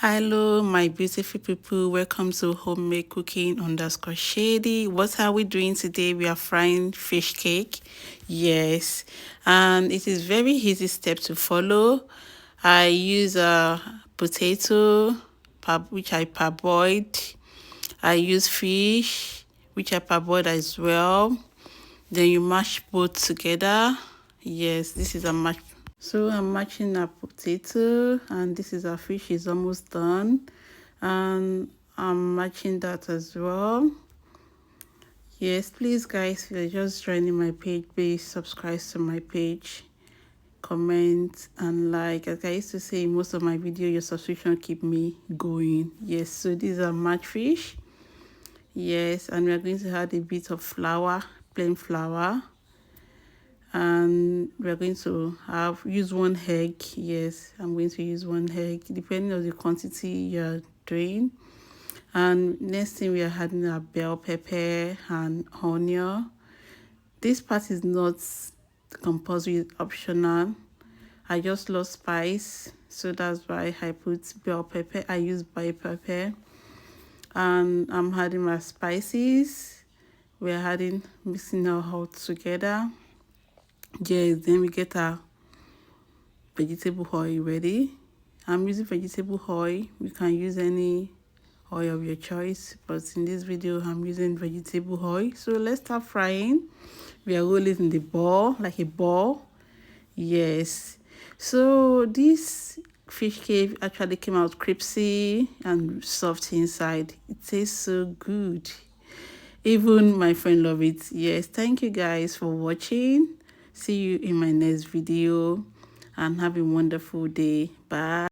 Hello, my beautiful people. Welcome to homemade cooking underscore shady. What are we doing today? We are frying fish cake. Yes, and it is very easy step to follow. I use a potato, which I parboiled. I use fish, which I parboiled as well. Then you mash both together. Yes, this is a mash. So I'm matching a potato, and this is our fish is almost done, and I'm matching that as well. Yes, please guys, if you're just joining my page, please subscribe to my page, comment and like. As I used to say in most of my video, your subscription keep me going. Yes, so these are match fish. Yes, and we're going to add a bit of flour, plain flour, and we're going to use one egg. Yes, I'm going to use one egg depending on the quantity you're doing. And next thing, we are adding a bell pepper and onion. This part is not compulsory, it's optional. I just love spice, so that's why I put bell pepper. I use bell pepper, and I'm adding my spices. We're adding, mixing it all together. Yes, then we get our vegetable oil ready. I'm using vegetable oil. You can use any oil of your choice, but in this video I'm using vegetable oil. So let's start frying. We are rolling in the ball, like a ball. Yes, so this fish cake actually came out crispy and soft inside. It tastes so good. Even my friend love it. Yes, thank you guys for watching. See you in my next video, and have a wonderful day. Bye.